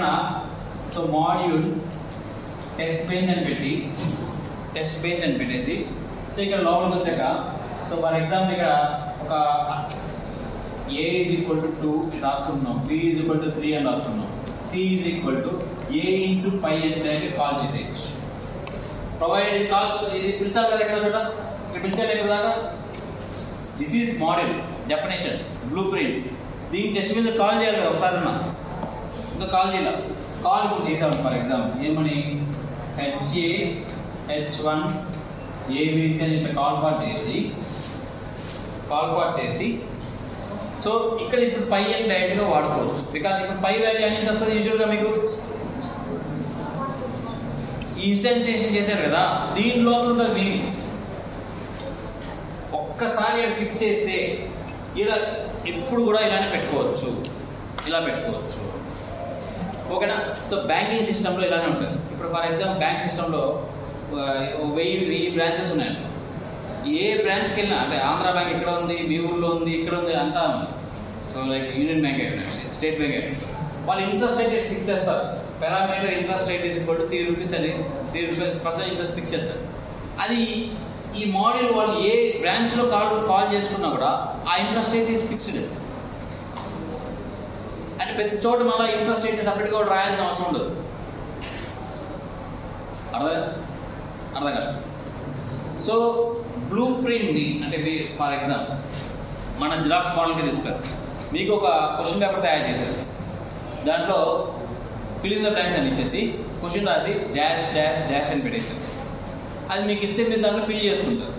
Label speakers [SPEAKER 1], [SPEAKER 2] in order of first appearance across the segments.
[SPEAKER 1] ఎక్కడైనా so module test bench అని పెట్టేసి సో ఇక్కడ లోపలికి వచ్చాక సో ఫర్ ఎగ్జాంపుల్ ఇక్కడ ఒక a is equal to 2 ఇది రాసుకుంటున్నాం, b is equal to 3 అని రాసుకున్నాం, c is equal to a into pi అని కాల్ చేసేయచ్చు. ప్రొవైడ్ కాల్ ఇది పిలిచారు కదా ఇక్కడ చోట, ఇక్కడ పిలిచారు ఎక్కడ దాకా. This is model definition blue print. దీని టెస్ట్ మీద కాల్ చేయాలి కదా ఒకసారి, ఇంకా కాల్ చేయాలి. కాల్ ఇప్పుడు చేసాము ఫర్ ఎగ్జాంపుల్ ఏమని HA H1 ABC అని ఇట్లా కాల్ ఫార్ చేసి సో ఇక్కడ ఇప్పుడు పై అని డైరెక్ట్గా వాడుకోవచ్చు. బికాజ్ ఇప్పుడు పై వాల్యూ అనేది వస్తుంది యూజువల్గా మీకు ఇన్స్టెన్షియేషన్ చేశారు కదా, దీనిలో ఉంటుంది మీనింగ్. ఒక్కసారి ఇక్కడ ఫిక్స్ చేస్తే ఇలా ఎప్పుడు కూడా ఇలానే పెట్టుకోవచ్చు, ఇలా పెట్టుకోవచ్చు. ఓకేనా. సో బ్యాంకింగ్ సిస్టంలో ఇలానే ఉంటుంది. ఇప్పుడు ఫర్ ఎగ్జాంపుల్ బ్యాంక్ సిస్టంలో 1000 బ్రాంచెస్ ఉన్నాయండి. ఏ బ్రాంచ్కి వెళ్ళినా అంటే ఆంధ్ర బ్యాంక్ ఇక్కడ ఉంది, మీ ఊళ్ళో ఉంది, ఇక్కడ ఉంది, అంతా ఉంది. సో లైక్ యూనియన్ బ్యాంక్ అయిపోయింది, స్టేట్ బ్యాంక్ అయిపోయింది. వాళ్ళు ఇంట్రెస్ట్ రేట్ ఫిక్స్ చేస్తారు. Parameter interest rate is equal to 3 rupees అని 3% ఇంట్రెస్ట్ ఫిక్స్ చేస్తారు. అది ఈ మోడల్ వాళ్ళు ఏ బ్రాంచ్లో కాల్ చేసుకున్నా కూడా ఆ ఇంట్రెస్ట్ రేట్ ఈజ్ ఫిక్స్డ్. అంటే ప్రతి చోట మళ్ళీ ఇంట్రెస్ట్ రేట్ సపరేట్గా కూడా రాయాల్సిన అవసరం ఉండదు. అర్థం కదా. సో బ్లూ ప్రింట్ని అంటే ఫర్ ఎగ్జాంపుల్ మన జిరాక్స్ మోడల్కి తీసుకున్నారు. మీకు ఒక క్వశ్చన్ పేపర్ తయారు చేశారు, దాంట్లో ఫిల్ ఇన్ ద బ్లాంక్స్ అని ఇచ్చేసి క్వశ్చన్ రాసి డాష్ డాష్ డాష్ అని పెట్టేశారు. అది మీకు ఇస్తే మీరు దాంట్లో ఫిల్ చేసుకుంటారు.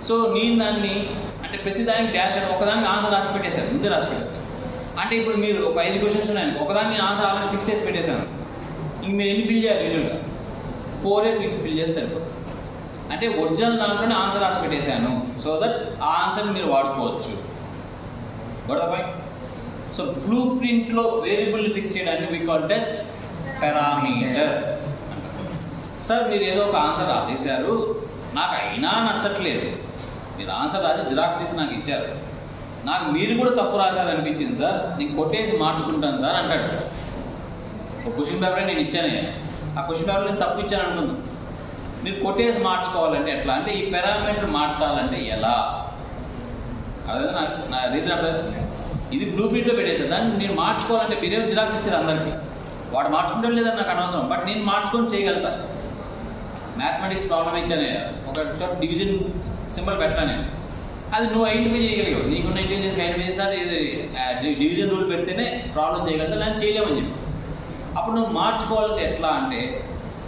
[SPEAKER 1] సో నేను దాన్ని అంటే ప్రతి దానికి డాష్ అని ఒకదానికి ఆన్సర్ రాసి పెట్టేశారు, ముందే రాసి పెట్టేశారు. అంటే ఇప్పుడు మీరు ఒక 5 క్వశ్చన్స్ ఉన్నాయని ఒకదాన్ని ఆన్సర్ ఆల్రెడీ ఫిక్స్ చేసి పెట్టేశాను. ఇంక మీరు ఎన్ని ఫిల్ చేయాలి? యూజువల్గా 4 ఫిల్ చేస్తే సరిపోతుంది. అంటే ఒరిజినల్ దాంట్లోనే ఆన్సర్ రాసి పెట్టేశాను, సో దట్ ఆ ఆన్సర్ మీరు వాడుకోవచ్చు. సో బ్లూ ప్రింట్లో వేరియబుల్ ఫిక్స్ చేయడానికి we call it parameter. Sir మీరు ఏదో ఒక ఆన్సర్ రాసేశారు, నాకు అయినా నచ్చట్లేదు, మీరు ఆన్సర్ రాసి జిరాక్స్ తీసి నాకు ఇచ్చారు, నాకు మీరు కూడా తప్పు రాశారనిపించింది సార్, నేను కొట్టేసి మార్చుకుంటాను సార్ అంటాడు. ఒక క్వశ్చన్ పేపరే నేను ఇచ్చాను, ఆ క్వశ్చన్ పేపర్ నేను తప్పు ఇచ్చాను అనుకుందాం, మీరు కొట్టేసి మార్చుకోవాలంటే ఎట్లా అంటే ఈ పారామీటర్ మార్చాలంటే ఎలా? అదే నా రీజన్ అర్థం. ఇది బ్లూ ప్రింట్లో పెట్టేసారు, దాన్ని నేను మార్చుకోవాలంటే మీరేం జిరాక్స్ ఇచ్చారు అందరికీ, వాడు మార్చుకుంటాం లేదని నాకు అనవసరం, బట్ నేను మార్చుకొని చేయగలుగుతా. మ్యాథమెటిక్స్ ప్రాబ్లం ఇచ్చానే, ఒక డివిజన్ సింబల్ పెట్టాను నేను, అది నువ్వు ఐడెంటిఫై చేయగలిగావు, నీకున్న ఇంటెలిజెన్స్ ఐడెంటిఫై చేస్తారు, ఇది డివిజన్ రూల్ పెడితేనే ప్రాబ్లం చేయగలుగుతా, నేను చేయలేమని చెప్పి. అప్పుడు నువ్వు మార్చుకోవాలంటే ఎట్లా అంటే,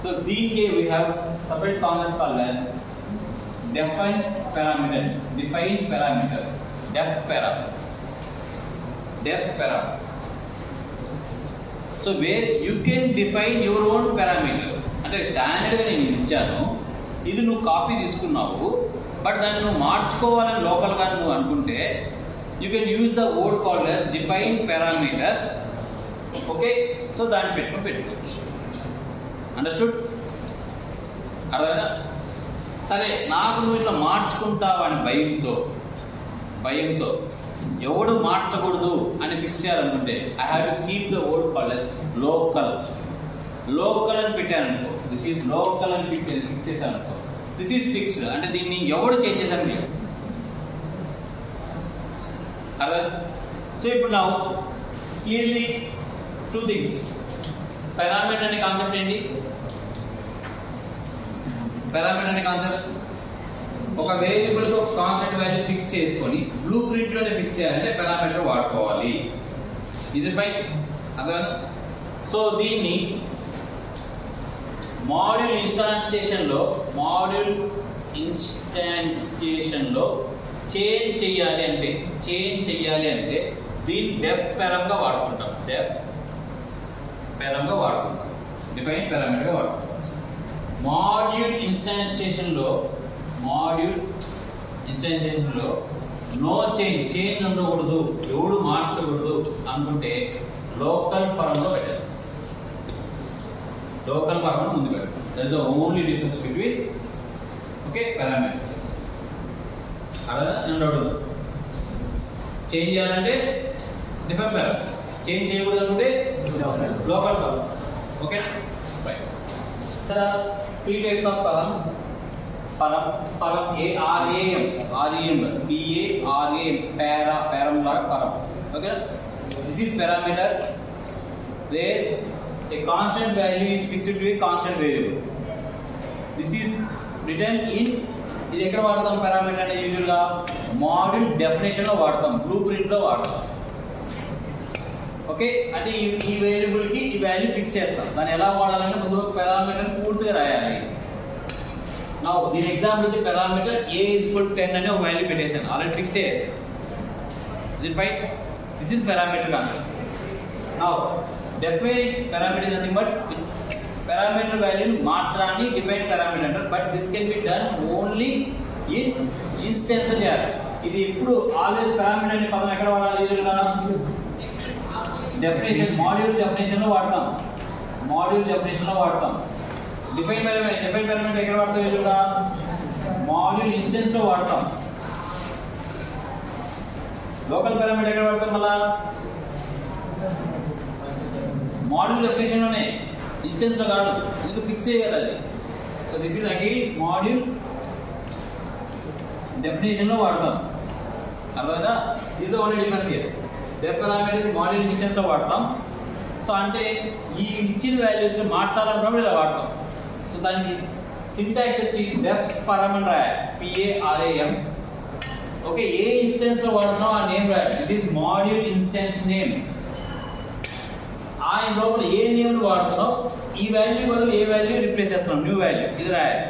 [SPEAKER 1] సో దీనికి we have separate concept called as define parameter. Deaf parameter. So where you can define your own parameter. అంటే స్టాండర్డ్గా నేను ఇది ఇచ్చాను, ఇది నువ్వు కాపీ తీసుకున్నావు, బట్ దాన్ని నువ్వు మార్చుకోవాలని లోకల్గా నువ్వు అనుకుంటే you can use the word called as define parameter. Okay, so దాన్ని పెట్టుకోవచ్చు. అండర్స్టూడ్? అర్థమైనా? సరే, నాకు నువ్వు ఇట్లా మార్చుకుంటావు అని భయంతో ఎవడు మార్చకూడదు అని ఫిక్స్ చేయాలనుకుంటే I have to keep the word called as local అని పెట్టారనుకో, దిస్ ఈజ్ లోకల్ అని ఫిక్స్ చేశారనుకో, దిస్ ఈజ్ ఫిక్స్డ్. అంటే దీన్ని ఎవడు చేంజ్ చేశాను మీరు అర్థం. సో ఇప్పుడు నా క్లియర్లీ 2 థింగ్స్. పారామీటర్ అనే కాన్సెప్ట్ ఏంటి? పారామీటర్ అనే కాన్సెప్ట్ ఒక వేరియబుల్కి ఒక కాన్స్టెంట్ వాల్యూ ఫిక్స్ చేసుకొని బ్లూ ప్రింట్లోనే ఫిక్స్ చేయాలంటే పారామీటర్ వాడుకోవాలి. Is it fine? అర్థమైనా? సో దీన్ని మాడ్యూల్ ఇన్స్టాన్షియేషన్లో చేంజ్ చేయాలి అంటే దీన్ని డెఫ్ పరంగా వాడుకుంటాం. డిఫైన్ పారామీటర్గా వాడుకుంటాం. మాడ్యూల్ ఇన్స్టాన్షియేషన్లో నో చేంజ్ ఉండకూడదు, ఎవడు మార్చకూడదు అనుకుంటే లోకల్ పరంగా పెట్టేస్తాం. లోకల్ పరంగా ముందు పెట్టాం. That is the only difference between parameters. అలా నేను చేంజ్ చేయాలంటే డిఫైన్ పారామీటర్, చేంజ్ చేయకూడదు అనుకుంటే local param. Okay right. Three types of params. Param ARAM PARAM param లాగా param. Okay this is parameter where a constant value is fixed to a constant variable. This is written in ఇది ఎక్కడ వాడతాం parameter అంటే usual గా module definition లో వాడతాం, blue print లో వాడతాం. ఓకే అంటే ఈ వేరియబుల్ కి ఈ వాల్యూ ఫిక్స్ చేస్తాం. దాన్ని ఎలా వాడాలంటే ముందు ఒక పారామీటర్ పూర్తిగా రాయాలి. నౌ దీని ఎగ్జాంపుల్ వచ్చి పారామీటర్ a = 10 అనే ఒక వాల్యూ పెట్టేసాను, ఆల్రెడీ ఫిక్స్ చేసేసాను. Is it fine? This is parameter concept. Now defined parameter is nothing but parameter value మార్చడాన్ని డిఫైన్డ్ పారామీటర్ అంటారు. But this can be done only in instance లో చేయాలి. ఇది ఎప్పుడు ఆల్వేస్ పారామీటర్ అనే పదం ఎక్కడ వాడాలి? యూజువల్గా డెఫినేషన్ మాడ్యూల్ డెఫినేషన్ లో వాడతాం. డిఫైన్ పారామీటర్ ఎక్కడ వాడతాం? యూజువల్గా మాడ్యూల్ ఇన్స్టెన్స్ లో వాడతాం. లోకల్ పారామీటర్ ఎక్కడ వాడతాం? మళ్ళా మాడ్యూల్ డెఫినేషన్ లోనే, ఇన్స్టెన్స్ లో కాదు, ఎందుకు ఫిక్స్ చేయాలి అది. So this is again module definition లో వాడతాం. అర్థమైందా? This the only difference here. Deaf parameters module instance లో వాడతాం. సో అంటే ఈ ఇచ్చిన వాల్యూస్ మార్చాలన్నప్పుడు ఇలా వాడతాం. సో దానికి సింటాక్స్ వచ్చి డెఫ్ పరం అని రాయాలి, PARAM. ఓకే ఏ ఇన్స్టెన్స్ లో వాడుతున్నాం ఆ నేమ్ రాయాలి. This is module instance name. ఆ లోపల ఏ నేమ్ వాడుతున్నావు, ఈ వాల్యూ బదులు ఏ వాల్యూ రిప్లేస్ చేస్తున్నాం, న్యూ వాల్యూ ఇది రాయాలి.